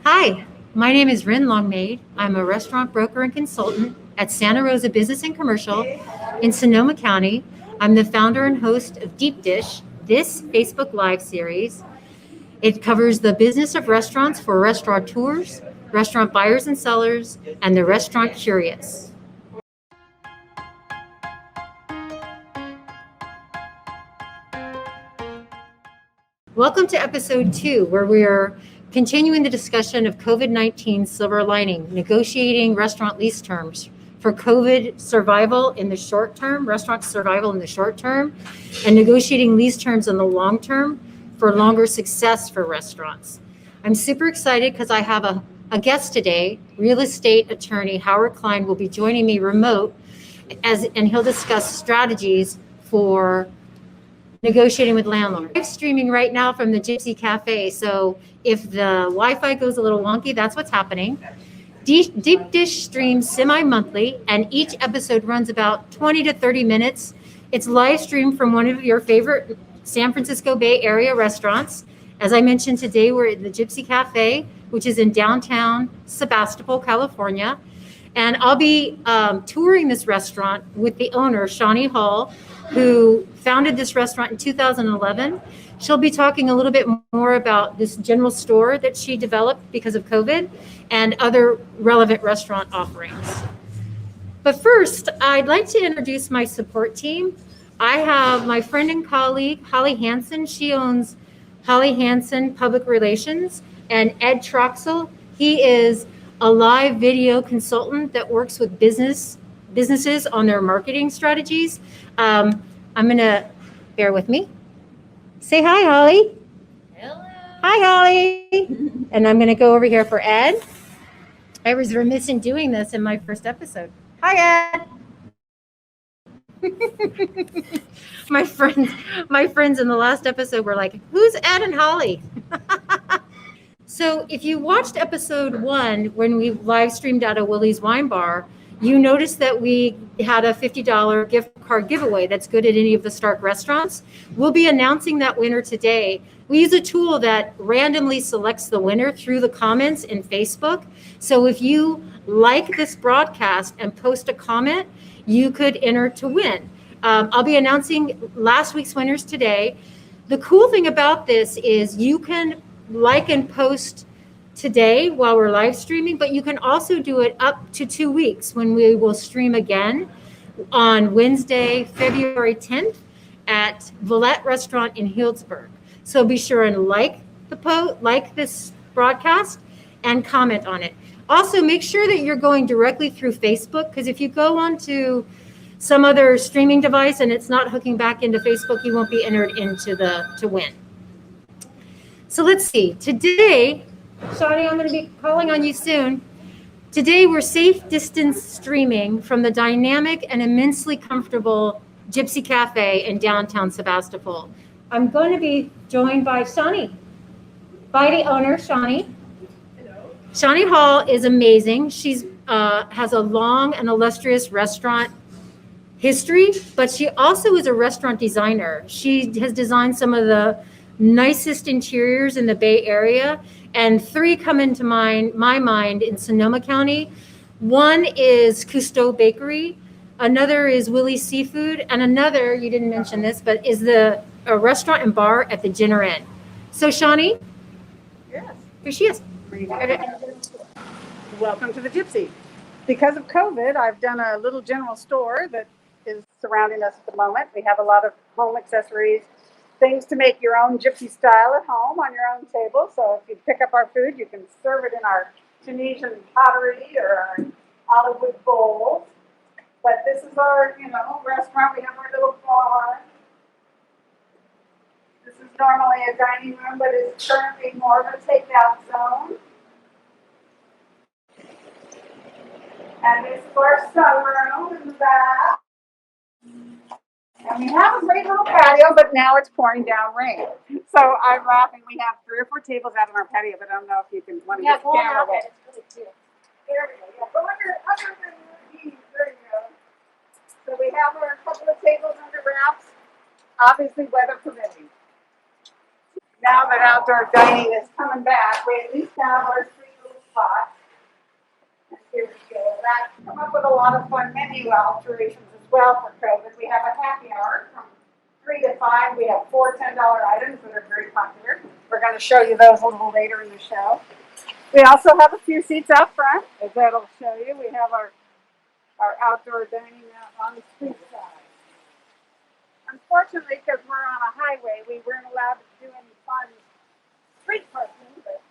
Hi, my name is Rin Longmaid. I'm a restaurant broker and consultant at Santa Rosa Business and Commercial in Sonoma County. I'm the founder and host of Deep Dish, this Facebook Live series. It covers the business of restaurants for restaurateurs, restaurant buyers and sellers, and the restaurant curious. Welcome to episode 2, where we are continuing the discussion of COVID-19 silver lining, negotiating restaurant lease terms for COVID survival in the short term, restaurant survival in the short term, and negotiating lease terms in the long term for longer success for restaurants. I'm super excited because I have a guest today. Real estate attorney Howard Kline will be joining me remote and he'll discuss strategies for negotiating with landlord. Live streaming right now from the Gypsy Cafe, so if the Wi-Fi goes a little wonky, that's what's happening. Deep Dish streams semi-monthly, and each episode runs about 20 to 30 minutes. It's live streamed from one of your favorite San Francisco Bay Area restaurants. As I mentioned today, we're at the Gypsy Cafe, which is in downtown Sebastopol, California. And I'll be touring this restaurant with the owner, Shawnee Hall, who founded this restaurant in 2011. She'll be talking a little bit more about this general store that she developed because of COVID and other relevant restaurant offerings. But first, I'd like to introduce my support team. I have my friend and colleague, Holly Hansen. She owns Holly Hansen Public Relations, and Ed Troxel. He is a live video consultant that works with businesses on their marketing strategies. I'm going to bear with me. Say hi, Holly. Hello. Hi, Holly. And I'm going to go over here for Ed. I was remiss in doing this in my first episode. Hi, Ed. My friends in the last episode were like, who's Ed and Holly? So if you watched episode 1 when we live streamed out of Willie's Wine Bar, you noticed that we had a $50 gift card giveaway that's good at any of the Stark restaurants. We'll be announcing that winner today. We use a tool that randomly selects the winner through the comments in Facebook. So if you like this broadcast and post a comment, you could enter to win. I'll be announcing last week's winners today. The cool thing about this is you can like and post today while we're live streaming, but you can also do it up to 2 weeks when we will stream again on Wednesday, February 10th at Valette Restaurant in Healdsburg. So be sure and like this broadcast and comment on it. Also, make sure that you're going directly through Facebook, because if you go onto some other streaming device and it's not hooking back into Facebook, you won't be entered into to win. So let's see. Today, Shawnee, I'm going to be calling on you soon. Today, we're safe distance streaming from the dynamic and immensely comfortable Gypsy Cafe in downtown Sebastopol. I'm going to be joined by Shawnee, by the owner, Shawnee. Hello. Shawnee Hall is amazing. She's has a long and illustrious restaurant history, but she also is a restaurant designer. She has designed some of the nicest interiors in the Bay Area, and 3 come into my mind in Sonoma County. One is Cousteau Bakery, another is Willie's Seafood, and another, you didn't mention this, but is a restaurant and bar at the Jenner Inn. So Shawnee? Yes. Here she is. Welcome to the Gypsy. Because of COVID, I've done a little general store that is surrounding us at the moment. We have a lot of home accessories, things to make your own Gypsy style at home on your own table. So if you pick up our food, you can serve it in our Tunisian pottery or our olive wood bowls. But this is our, restaurant. We have our little bar. This is normally a dining room, but it's currently more of a takeout zone. And this is our sunroom in the back. And we have a great little patio, but now it's pouring down rain. So I'm laughing. We have 3 or 4 tables out on our patio, but I don't know if you can want to get the camera away. It's really cute. There we go. Yeah, go under the eaves. There you go. So we have our couple of tables under wraps, obviously weather permitting. Now that outdoor dining is coming back, we at least have our 3 spot. And here we go. That come up with a lot of fun menu alterations as well for COVID. We have a happy hour from 3 to 5. We have 4 $10 items that are very popular. We're going to show you those a little later in the show. We also have a few seats out front, as that'll show you. We have our outdoor dining out on the street side. Unfortunately, because we're on a highway, we weren't allowed to do any fun street parking. But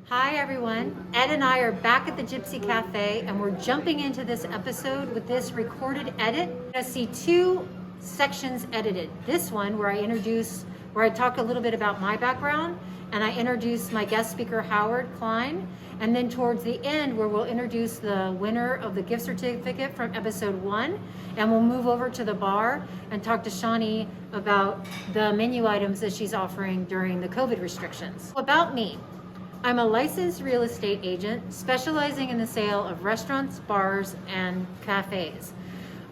Hi everyone, Ed and I are back at the Gypsy Cafe and we're jumping into this episode with this recorded edit. You're gonna see 2 sections edited. This one where I talk a little bit about my background and I introduce my guest speaker Howard Kline, and then towards the end where we'll introduce the winner of the gift certificate from episode 1, and we'll move over to the bar and talk to Shawnee about the menu items that she's offering during the COVID restrictions. About me. I'm a licensed real estate agent specializing in the sale of restaurants, bars, and cafes.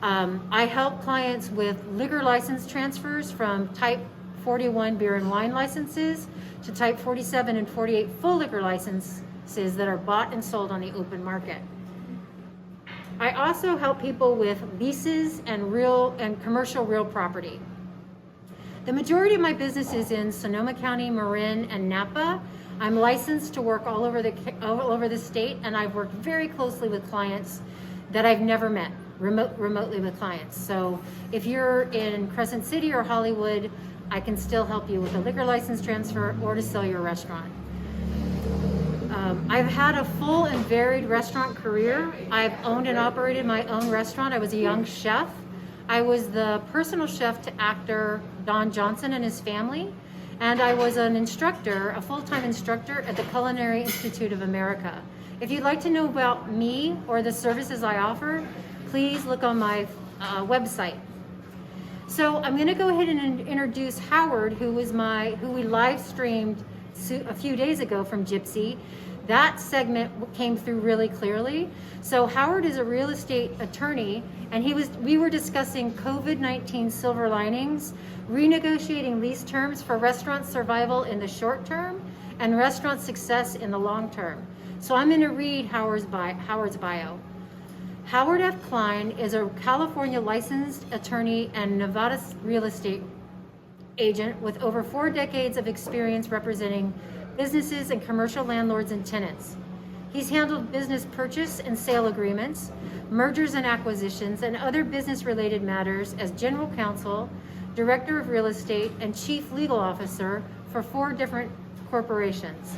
I help clients with liquor license transfers from type 41 beer and wine licenses to type 47 and 48 full liquor licenses that are bought and sold on the open market. I also help people with leases and commercial real property. The majority of my business is in Sonoma County, Marin, and Napa. I'm licensed to work all over the state, and I've worked very closely with clients that I've never met, remotely with clients. So if you're in Crescent City or Hollywood, I can still help you with a liquor license transfer or to sell your restaurant. I've had a full and varied restaurant career. I've owned and operated my own restaurant. I was a young chef. I was the personal chef to actor Don Johnson and his family. And I was an instructor, a full-time instructor at the Culinary Institute of America. If you'd like to know about me or the services I offer, please look on my website. So I'm going to go ahead and introduce Howard, who we live streamed a few days ago from Gypsy. That segment came through really clearly. So Howard is a real estate attorney, and we were discussing COVID-19 silver linings, renegotiating lease terms for restaurant survival in the short term and restaurant success in the long term. So I'm going to read Howard's bio. Howard F. Kline is a California licensed attorney and Nevada real estate agent with over 4 decades of experience representing businesses and commercial landlords and tenants. He's handled business purchase and sale agreements, mergers and acquisitions, and other business-related matters as general counsel, director of real estate, and chief legal officer for 4 different corporations.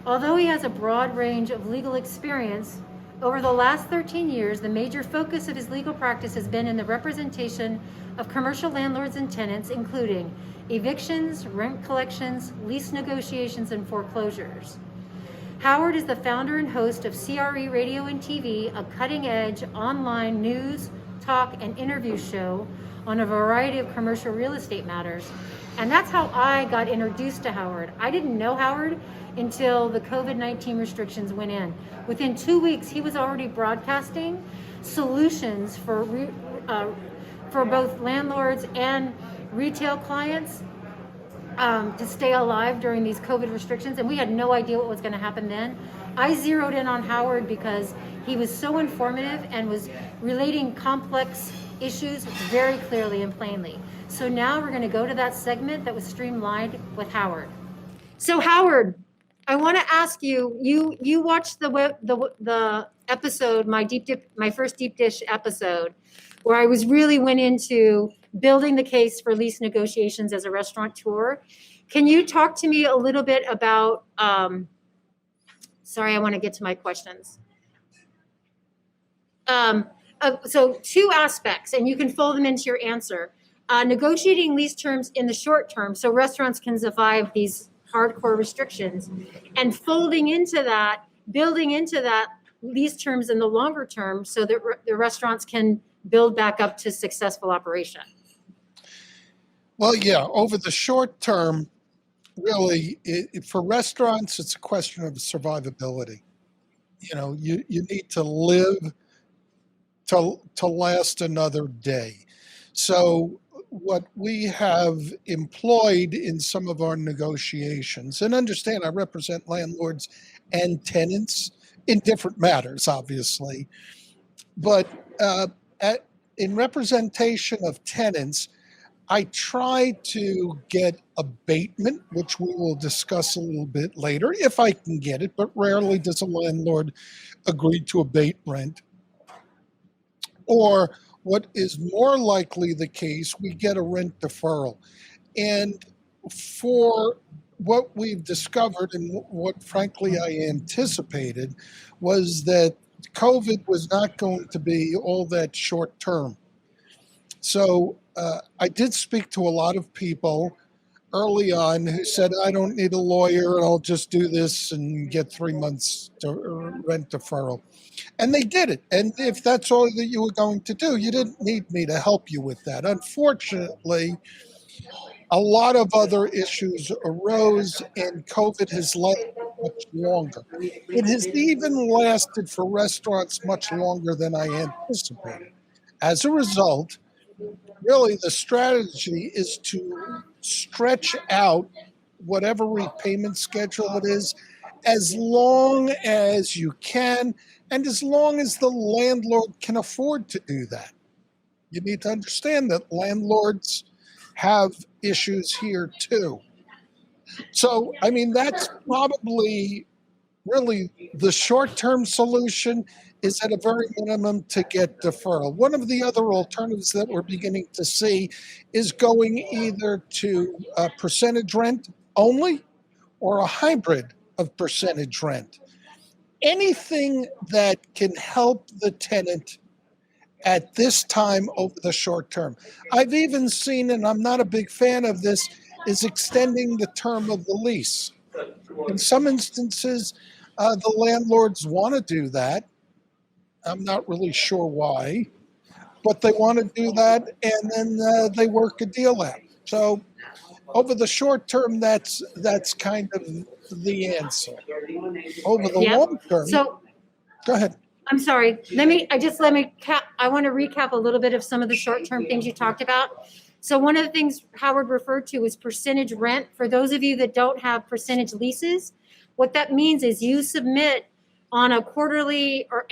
Although he has a broad range of legal experience, over the last 13 years, the major focus of his legal practice has been in the representation of commercial landlords and tenants, including evictions, rent collections, lease negotiations, and foreclosures. Howard is the founder and host of CRE Radio and TV, a cutting-edge online news, talk, and interview show on a variety of commercial real estate matters. And that's how I got introduced to Howard. I didn't know Howard until the COVID-19 restrictions went in. Within 2 weeks, he was already broadcasting solutions for both landlords and retail clients to stay alive during these COVID restrictions, and we had no idea what was going to happen then. I zeroed in on Howard because he was so informative and was relating complex issues very clearly and plainly. So now we're going to go to that segment that was streamlined with Howard. So Howard, I want to ask you, you watched the episode, my first deep dish episode, where I really went into building the case for lease negotiations as a restaurateur. Can you talk to me a little bit about, sorry, I want to get to my questions. So 2 aspects, and you can fold them into your answer. Negotiating lease terms in the short term so restaurants can survive these hardcore restrictions, and building into that lease terms in the longer term so that the restaurants can build back up to successful operation. Well, yeah, over the short term, really, for restaurants, it's a question of survivability. You know, you need to live to last another day. So what we have employed in some of our negotiations, and understand I represent landlords and tenants in different matters, obviously, but at, in representation of tenants, I try to get abatement, which we will discuss a little bit later, if I can get it, but rarely does a landlord agree to abate rent. Or what is more likely the case, we get a rent deferral. And for what we've discovered and what frankly I anticipated was that COVID was not going to be all that short term. So I did speak to a lot of people early on who said, I don't need a lawyer and I'll just do this and get 3 months to rent deferral. And they did it. And if that's all that you were going to do, you didn't need me to help you with that. Unfortunately, a lot of other issues arose and COVID has lasted much longer. It has even lasted for restaurants much longer than I anticipated. As a result, really the strategy is to stretch out whatever repayment schedule it is as long as you can and as long as the landlord can afford to do that. You need to understand that landlords have issues here too. So, I mean, that's probably really the short-term solution is at a very minimum to get deferral. One of the other alternatives that we're beginning to see is going either to percentage rent only or a hybrid of percentage rent. Anything that can help the tenant at this time over the short term. I've even seen, and I'm not a big fan of this, is extending the term of the lease. In some instances, the landlords want to do that. I'm not really sure why, but they want to do that, and then they work a deal out. So over the short term, that's kind of the answer. Over the long term, So go ahead. I'm sorry. I want to recap a little bit of some of the short-term things you talked about. So one of the things Howard referred to is percentage rent. For those of you that don't have percentage leases, what that means is you submit on a quarterly or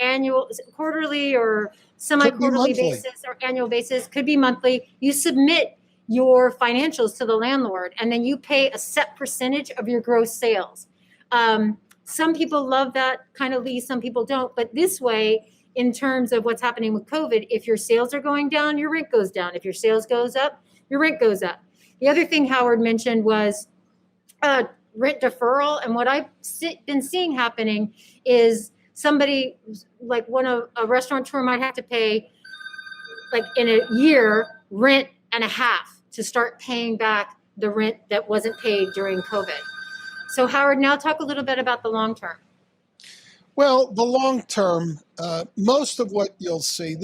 semi-quarterly basis or annual basis, could be monthly. You submit your financials to the landlord, and then you pay a set percentage of your gross sales. Some people love that kind of lease, some people don't. But this way, in terms of what's happening with COVID, if your sales are going down, your rent goes down. If your sales goes up, your rent goes up. The other thing Howard mentioned was rent deferral. And what I've been seeing happening is somebody like a restaurateur might have to pay like in a year rent and a half to start paying back the rent that wasn't paid during COVID. So Howard, now talk a little bit about the long term. Well, the long term, most of what you'll see,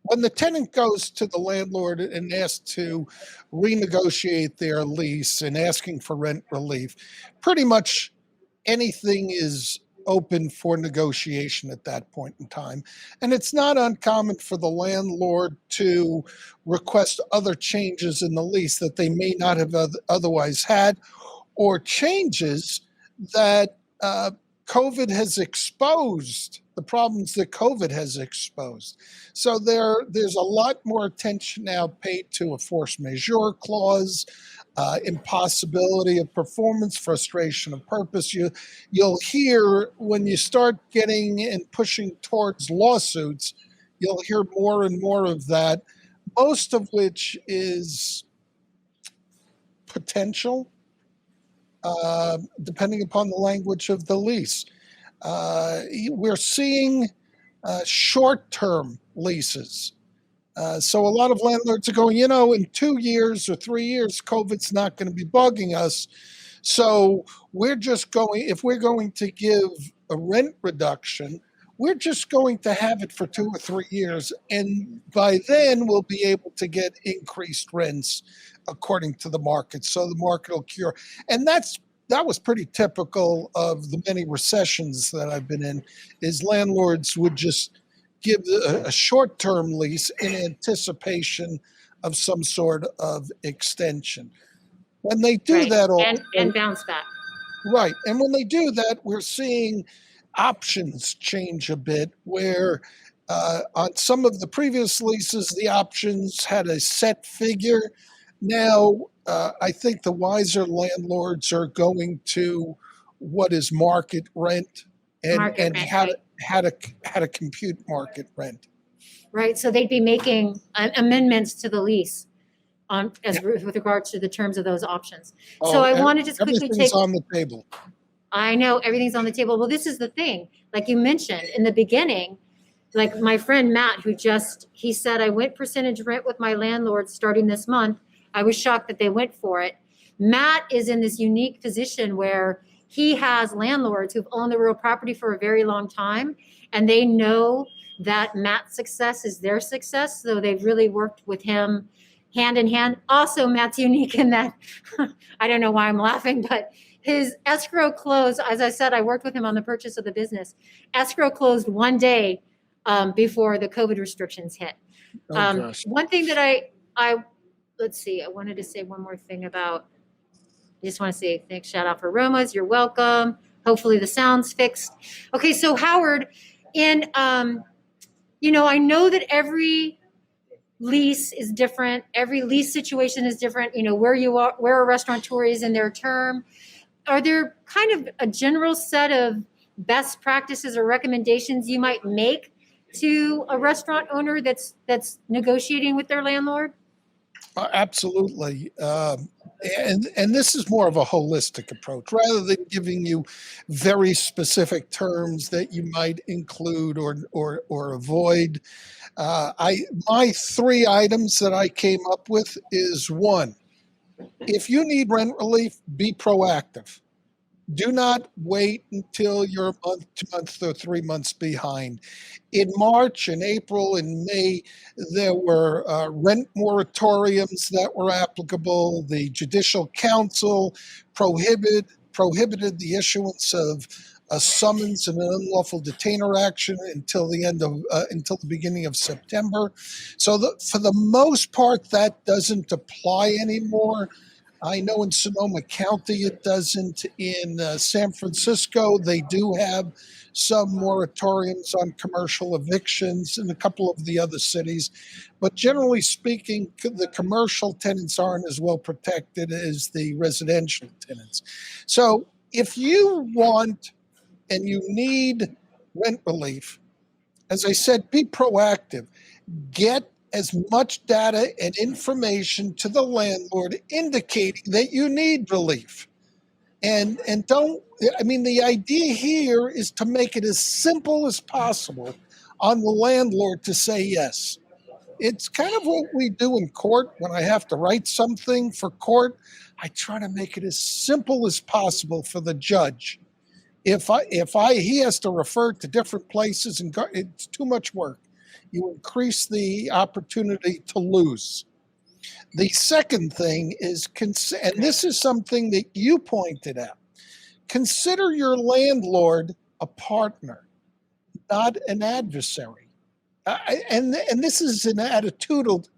when the tenant goes to the landlord and asks to renegotiate their lease and asking for rent relief, pretty much anything is open for negotiation at that point in time. And it's not uncommon for the landlord to request other changes in the lease that they may not have otherwise had, or changes that COVID has exposed, the problems that COVID has exposed. So there's a lot more attention now paid to a force majeure clause, impossibility of performance, frustration of purpose. You'll hear when you start getting and pushing towards lawsuits, you'll hear more and more of that, most of which is potential, depending upon the language of the lease. We're seeing short-term leases. So a lot of landlords are going, in 2 years or 3 years, COVID's not going to be bugging us. So if we're going to give a rent reduction, we're just going to have it for 2 or 3 years. And by then we'll be able to get increased rents according to the market. So the market will cure. And that was pretty typical of the many recessions that I've been in, is landlords would just give a short-term lease in anticipation of some sort of extension. When they do Right. that, And bounce back. right, and when they do that, we're seeing options change a bit. Where on some of the previous leases, the options had a set figure. Now, I think the wiser landlords are going to what is market rent Market and rent, how right. to compute market rent. Right. So they'd be making amendments to the lease on with regards to the terms of those options. So Oh, I want to just quickly everything's take. on the table. I know everything's on the table. Well, this is the thing. Like you mentioned in the beginning, like my friend Matt, he said, I went percentage rent with my landlord starting this month. I was shocked that they went for it. Matt is in this unique position where he has landlords who've owned the real property for a very long time, and they know that Matt's success is their success. So they've really worked with him hand in hand. Also, Matt's unique in that, I don't know why I'm laughing, but his escrow closed. As I said, I worked with him on the purchase of the business. Escrow closed one day before the COVID restrictions hit. Oh gosh. One thing that let's see, I wanted to say one more thing about, I just want to say thanks, shout out for Roma's. You're welcome. Hopefully the sound's fixed. Okay, so Howard, I know that every lease is different. Every lease situation is different. Where you are, where a restaurateur is in their term. Are there kind of a general set of best practices or recommendations you might make to a restaurant owner that's negotiating with their landlord? Absolutely. And this is more of a holistic approach rather than giving you very specific terms that you might include or avoid. My 3 items that I came up with is 1, if you need rent relief, be proactive. Do not wait until you're a month, 2 months, or 3 months behind. In March and April and May, there were rent moratoriums that were applicable. The Judicial Council prohibited the issuance of a summons and an unlawful detainer action until the beginning of September. So for the most part, that doesn't apply anymore. I know in Sonoma County it doesn't. In San Francisco, they do have some moratoriums on commercial evictions in a couple of the other cities. But generally speaking, the commercial tenants aren't as well protected as the residential tenants. So if you want and you need rent relief, as I said, be proactive. Get as much data and information to the landlord indicating that you need relief. And don't, I mean, the idea here is to make it as simple as possible on the landlord to say yes. It's kind of what we do in court when I have to write something for court. I try to make it as simple as possible for the judge. If he has to refer to different places and it's too much work. You increase the opportunity to lose. The second thing is, and this is something that you pointed out, consider your landlord a partner, not an adversary. And this is an attitudinal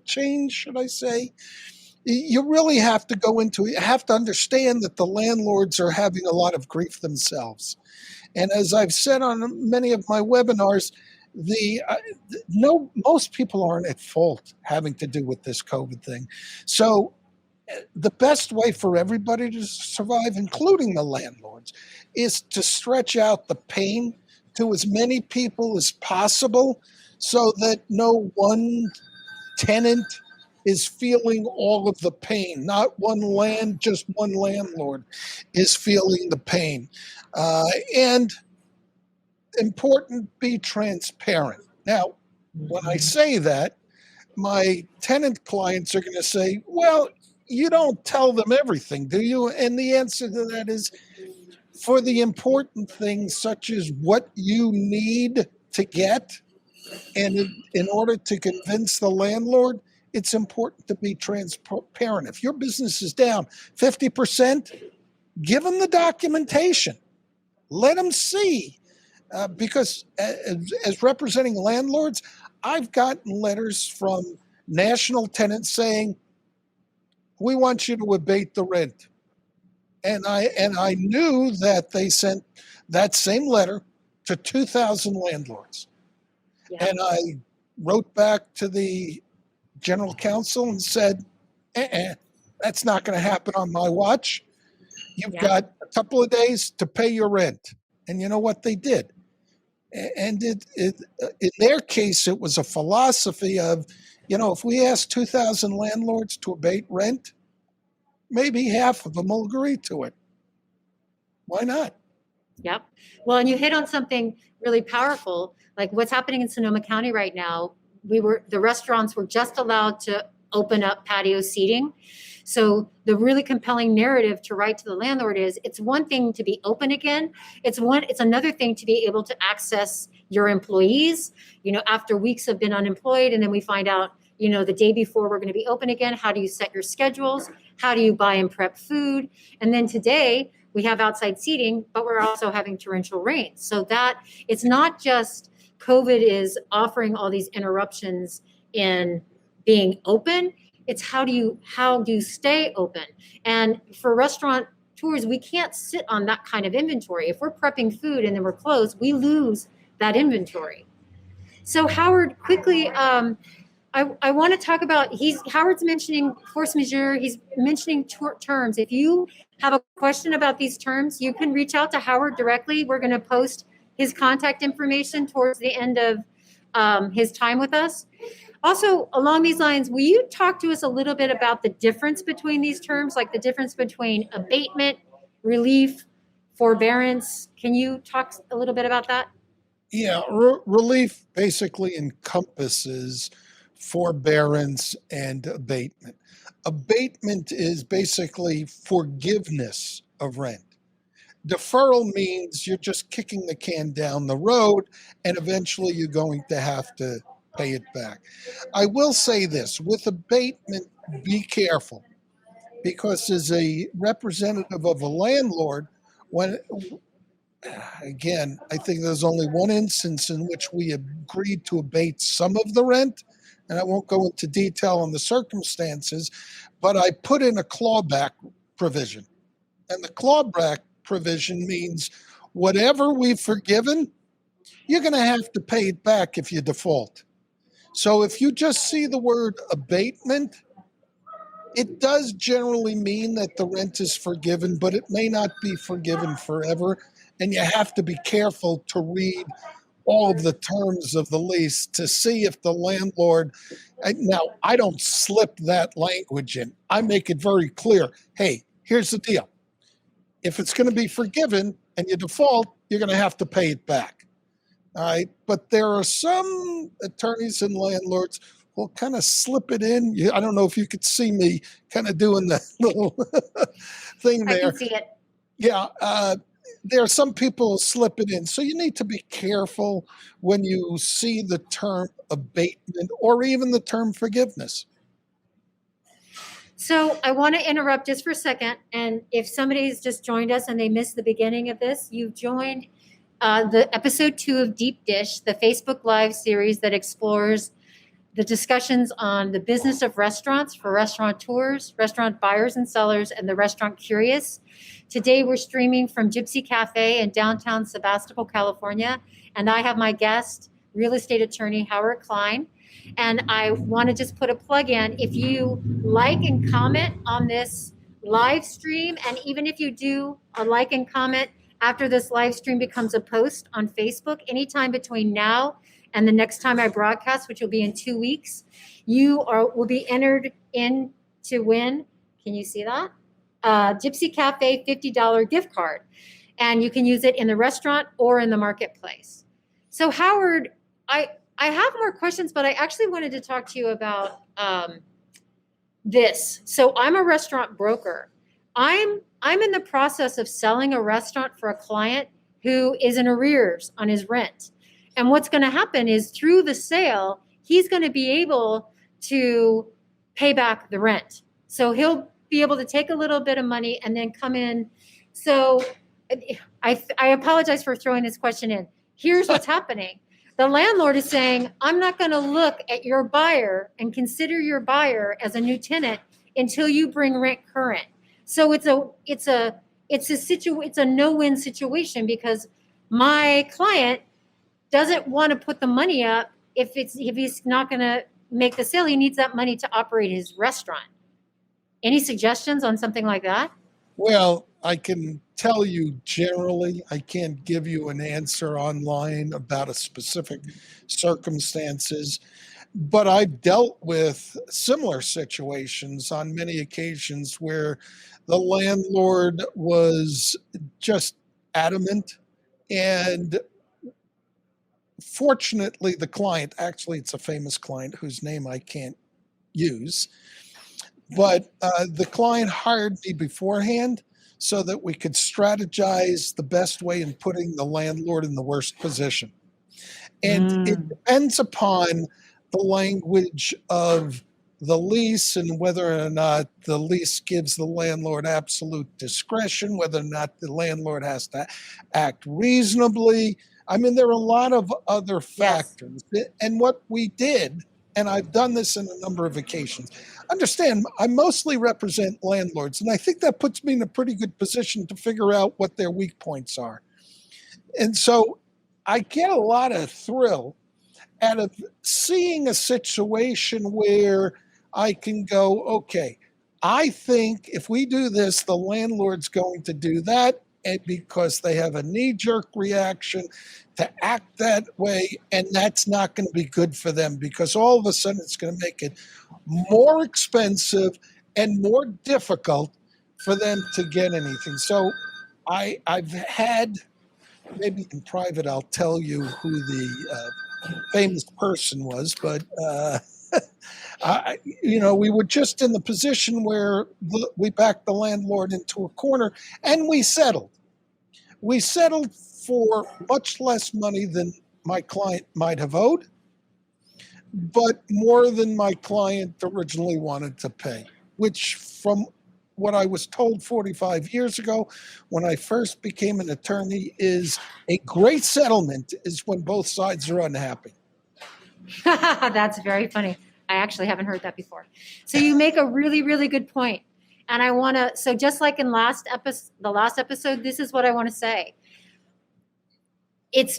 change, should I say? You really have to have to understand that the landlords are having a lot of grief themselves. And as I've said on many of my webinars, most people aren't at fault having to do with this COVID thing. So the best way for everybody to survive, including the landlords, is to stretch out the pain to as many people as possible so that no one tenant is feeling all of the pain. Not just one landlord is feeling the pain. And important, be transparent. Now, when I say that, my tenant clients are going to say, well, you don't tell them everything, do you? And the answer to that is, for the important things such as what you need to get, and in order to convince the landlord, it's important to be transparent. If your business is down 50%, give them the documentation. Let them see. Because as representing landlords, I've gotten letters from national tenants saying, we want you to abate the rent. And I knew that they sent that same letter to 2,000 landlords. Yeah. And I wrote back to the general counsel and said, that's not going to happen on my watch. You've got a couple of days to pay your rent. And you know what they did? And in their case, it was a philosophy of, if we ask 2,000 landlords to abate rent, maybe half of them will agree to it. Why not? Yep. Well, and you hit on something really powerful, like what's happening in Sonoma County right now. The restaurants were just allowed to open up patio seating. So the really compelling narrative to write to the landlord is, it's one thing to be open again. It's another thing to be able to access your employees, after weeks have been unemployed. And then we find out, the day before we're going to be open again, how do you set your schedules? How do you buy and prep food? And then today we have outside seating, but we're also having torrential rain. So that it's not just COVID is offering all these interruptions in being open. It's how do you stay open? And for restaurant tours, we can't sit on that kind of inventory. If we're prepping food and then we're closed, we lose that inventory. So Howard, quickly, I want to talk about, Howard's mentioning force majeure. He's mentioning terms. If you have a question about these terms, you can reach out to Howard directly. We're going to post his contact information towards the end of his time with us. Also, along these lines, will you talk to us a little bit about the difference between these terms, like the difference between abatement, relief, forbearance? Can you talk a little bit about that? Yeah, relief basically encompasses forbearance and abatement. Abatement is basically forgiveness of rent. Deferral means you're just kicking the can down the road, and eventually you're going to have to pay it back. I will say this, with abatement, be careful, because as a representative of a landlord, again, I think there's only one instance in which we agreed to abate some of the rent, and I won't go into detail on the circumstances, but I put in a clawback provision. And the clawback provision means whatever we've forgiven, you're going to have to pay it back if you default. So if you just see the word abatement, it does generally mean that the rent is forgiven, but it may not be forgiven forever. And you have to be careful to read all of the terms of the lease to see if the landlord, now I don't slip that language in. I make it very clear. Hey, here's the deal. If it's going to be forgiven and you default, you're going to have to pay it back. All right. But there are some attorneys and landlords who will kind of slip it in. I don't know if you could see me kind of doing that little thing there. I can see it. Yeah. There are some people who slip it in. So you need to be careful when you see the term abatement or even the term forgiveness. So I want to interrupt just for a second. And if somebody's just joined us and they missed the beginning of this, you've joined the episode 2 of Deep Dish, the Facebook Live series that explores the discussions on the business of restaurants for restaurateurs, restaurant buyers and sellers, and the restaurant curious. Today, we're streaming from Gypsy Cafe in downtown Sebastopol, California. And I have my guest, real estate attorney, Howard Kline. And I want to just put a plug in. If you like and comment on this live stream, and even if you do a like and comment after this live stream becomes a post on Facebook, anytime between now and the next time I broadcast, which will be in 2 weeks, will be entered in to win. Can you see that? Gypsy Cafe $50 gift card. And you can use it in the restaurant or in the marketplace. So Howard, I have more questions, but I actually wanted to talk to you about this. So I'm a restaurant broker. I'm in the process of selling a restaurant for a client who is in arrears on his rent. And what's going to happen is through the sale, he's going to be able to pay back the rent. So he'll be able to take a little bit of money and then come in. So I apologize for throwing this question in. Here's what's happening. The landlord is saying, I'm not going to look at your buyer and consider your buyer as a new tenant until you bring rent current. So it's a no-win situation, because my client doesn't want to put the money up if he's not going to make the sale. He needs that money to operate his restaurant. Any suggestions on something like that? Well, I can tell you generally, I can't give you an answer online about a specific circumstances, but I've dealt with similar situations on many occasions where the landlord was just adamant, and fortunately the client, actually it's a famous client whose name I can't use, but the client hired me beforehand so that we could strategize the best way in putting the landlord in the worst position. And it depends upon the language of the lease and whether or not the lease gives the landlord absolute discretion, whether or not the landlord has to act reasonably. I mean, there are a lot of other factors. And what we did, and I've done this in a number of occasions, understand, I mostly represent landlords, and I think that puts me in a pretty good position to figure out what their weak points are. And so I get a lot of thrill out of seeing a situation where I can go, okay, I think if we do this, the landlord's going to do that, and because they have a knee-jerk reaction to act that way, and that's not going to be good for them, because all of a sudden it's going to make it more expensive and more difficult for them to get anything. So I've had, maybe in private I'll tell you who the famous person was, but we were just in the position where we backed the landlord into a corner, and we settled. We settled for much less money than my client might have owed, but more than my client originally wanted to pay, which, from what I was told 45 years ago when I first became an attorney, is a great settlement is when both sides are unhappy. That's very funny. I actually haven't heard that before. So you make a really, really good point. And I want to, so just like in the last episode, this is what I want to say. It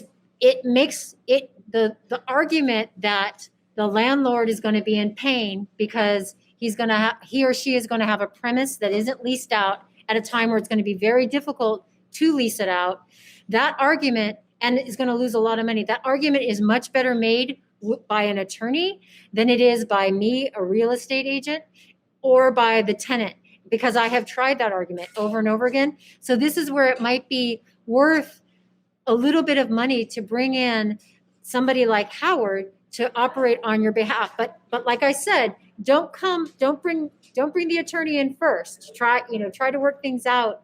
makes it the argument that the landlord is going to be in pain because he or she is going to have a premise that isn't leased out at a time where it's going to be very difficult to lease it out. That argument, and is going to lose a lot of money. That argument is much better made by an attorney than it is by me, a real estate agent, or by the tenant, because I have tried that argument over and over again. So this is where it might be worth a little bit of money to bring in somebody like Howard to operate on your behalf. But like I said, don't bring the attorney in first. Try to work things out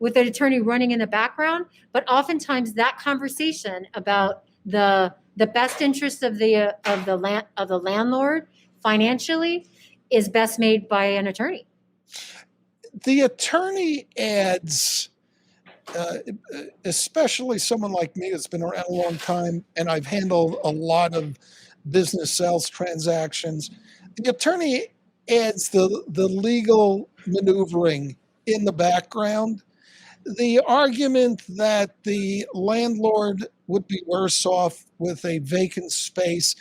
with an attorney running in the background. But oftentimes that conversation about the best interest of the landlord financially is best made by an attorney. The attorney adds, especially someone like me who's been around a long time, and I've handled a lot of business sales transactions. The attorney adds the legal maneuvering in the background. The argument that the landlord would be worse off with a vacant space,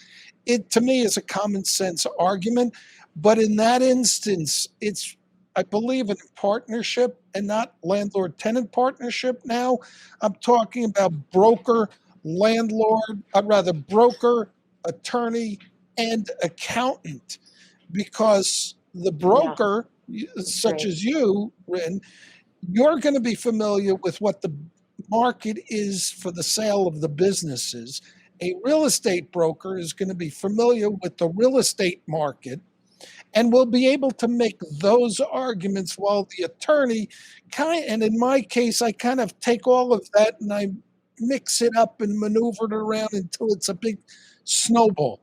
it to me is a common sense argument. But in that instance, it's, I believe, in partnership and not landlord-tenant partnership now. I'm talking about broker, attorney, and accountant. Because the broker, such as you, Rin, you're going to be familiar with what the market is for the sale of the businesses. A real estate broker is going to be familiar with the real estate market and will be able to make those arguments, while the attorney and in my case, I kind of take all of that and I mix it up and maneuver it around until it's a big snowball.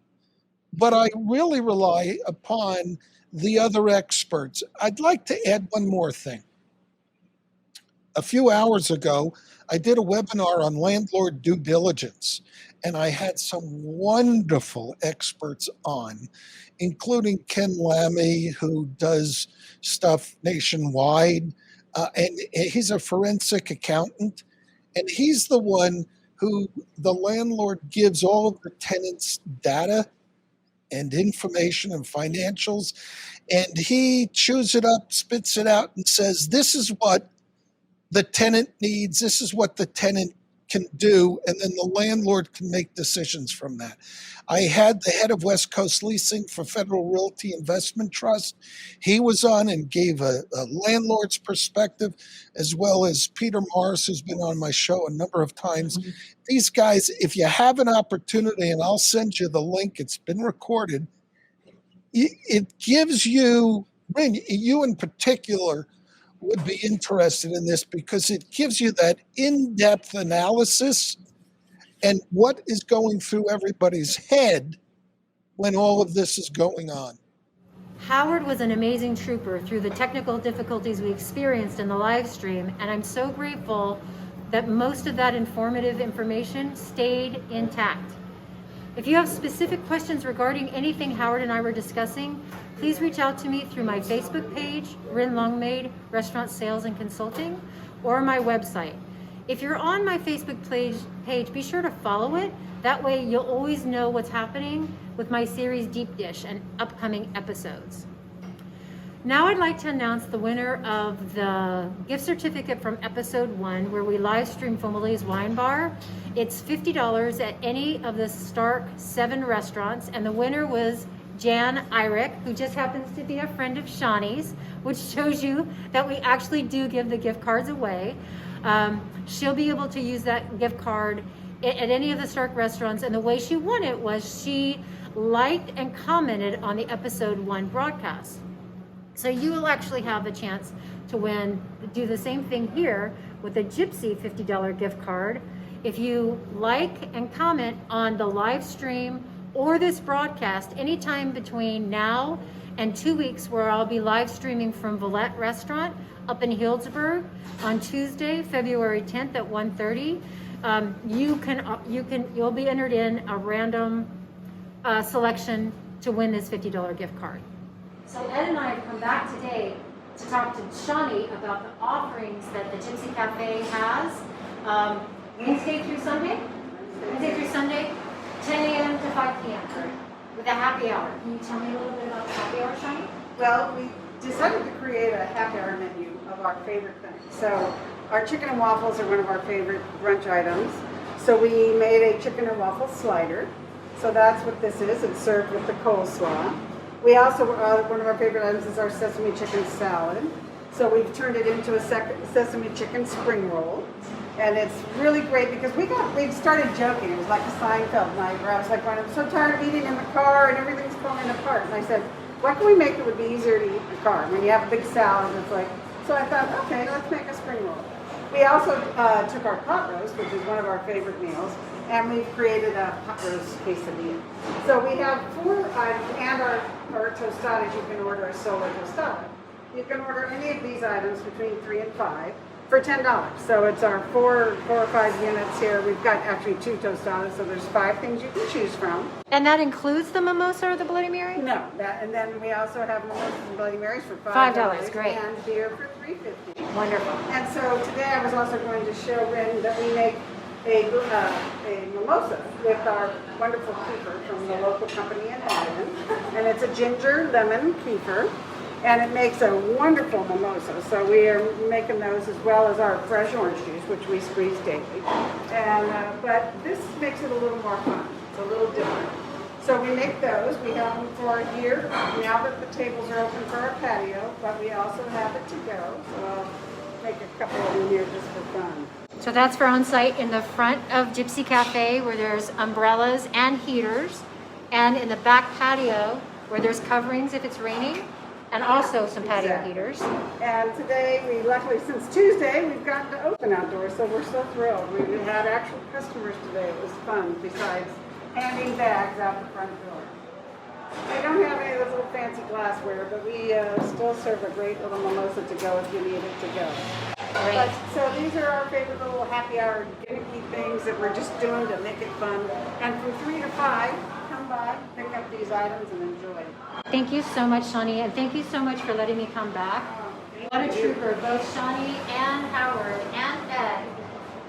But I really rely upon the other experts. I'd like to add one more thing. a few hours ago, I did a webinar on landlord due diligence, and I had some wonderful experts on, including Ken Lammy, who does stuff nationwide, and he's a forensic accountant, and he's the one who the landlord gives all of the tenants' data and information and financials, and he chews it up, spits it out, and says, this is what the tenant needs, this is what the tenant can do, and then the landlord can make decisions from that. I had the head of West Coast Leasing for Federal Realty Investment Trust. He was on and gave a landlord's perspective, as well as Peter Morris, who's been on my show a number of times. Mhm. These guys, if you have an opportunity, and I'll send you the link, it's been recorded, it gives you, you in particular, would be interested in this because it gives you that in-depth analysis and what is going through everybody's head when all of this is going on. Howard was an amazing trooper through the technical difficulties we experienced in the live stream, and I'm so grateful that most of that informative information stayed intact. If you have specific questions regarding anything Howard and I were discussing, please reach out to me through my Facebook page, Rin Longmaid Restaurant Sales and Consulting, or my website. If you're on my Facebook page, be sure to follow it. That way you'll always know what's happening with my series Deep Dish and upcoming episodes. Now I'd like to announce the winner of the gift certificate from episode 1, where we live stream Fumble's Wine Bar. It's $50 at any of the Stark 7 restaurants, and the winner was Jan Irick, who just happens to be a friend of Shawnee's, which shows you that we actually do give the gift cards away. She'll be able to use that gift card at any of the Stark restaurants, and the way she won it was she liked and commented on the episode 1 broadcast. So you will actually have a chance to do the same thing here with a Gypsy $50 gift card. If you like and comment on the live stream or this broadcast anytime between now and 2 weeks, where I'll be live streaming from Valette Restaurant up in Healdsburg on Tuesday, February 10th at 1:30, you'll be entered in a random selection to win this $50 gift card. So Ed and I have come back today to talk to Shawnee about the offerings that the Gypsy Cafe has Wednesday through Sunday, 10 a.m. to 5 p.m. with a happy hour. Can you tell me a little bit about the happy hour, Shawnee? Well, we decided to create a happy hour menu of our favorite things. So our chicken and waffles are one of our favorite brunch items. So we made a chicken and waffle slider. So that's what this is. It's served with the coleslaw. We also, one of our favorite items is our sesame chicken salad. So we've turned it into a sesame chicken spring roll. And it's really great because we started joking. It was like a Seinfeld night where I was like, I'm so tired of eating in the car and everything's falling apart. And I said, what can we make that would be easier to eat in the car? When you have a big salad, it's like, so I thought, okay, let's make a spring roll. We also took our pot roast, which is one of our favorite meals, and we've created a pot roast quesadilla. So we have 4 items, and our tostadas. You can order a solo tostada. You can order any of these items between 3 and 5 for $10. So it's our 4 or 5 units here. We've got actually 2 tostadas, so there's 5 things you can choose from. And that includes the mimosa or the Bloody Mary? No, and then we also have mimosas and Bloody Marys for $5, great. And beer for $3.50. Wonderful. And so today I was also going to show Rin that we make a mimosa with our wonderful kefir from the local company in Ireland. And it's a ginger lemon kefir. And it makes a wonderful mimosa. So we are making those as well as our fresh orange juice, which we squeeze daily. And but this makes it a little more fun. It's a little different. So we make those. We have them for here now that the tables are open for our patio, but we also have it to go. So I'll make a couple of them here just for fun. So that's for on site in the front of Gypsy Cafe, where there's umbrellas and heaters, and in the back patio where there's coverings if it's raining, and also some patio heaters. And today, luckily since Tuesday, we've gotten to open outdoors, so we're so thrilled. We had actual customers today. It was fun, besides handing bags out the front door. We don't have any of those little fancy glassware, but we still serve a great little mimosa to go if you need it to go. But, so these are our favorite little happy hour gimmicky things that we're just doing to make it fun. And from 3 to 5, come by, pick up these items and enjoy. Thank you so much, Shawnee, and thank you so much for letting me come back. What a trooper, both Shawnee and Howard and Ed,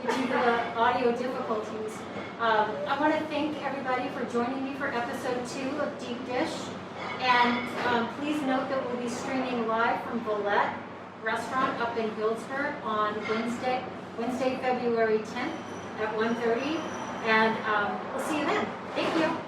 due to the audio difficulties. I want to thank everybody for joining me for episode 2 of Deep Dish. And please note that we'll be streaming live from Valette Restaurant up in Hillsburg on Wednesday, February 10th at 1:30. And we'll see you then. Thank you.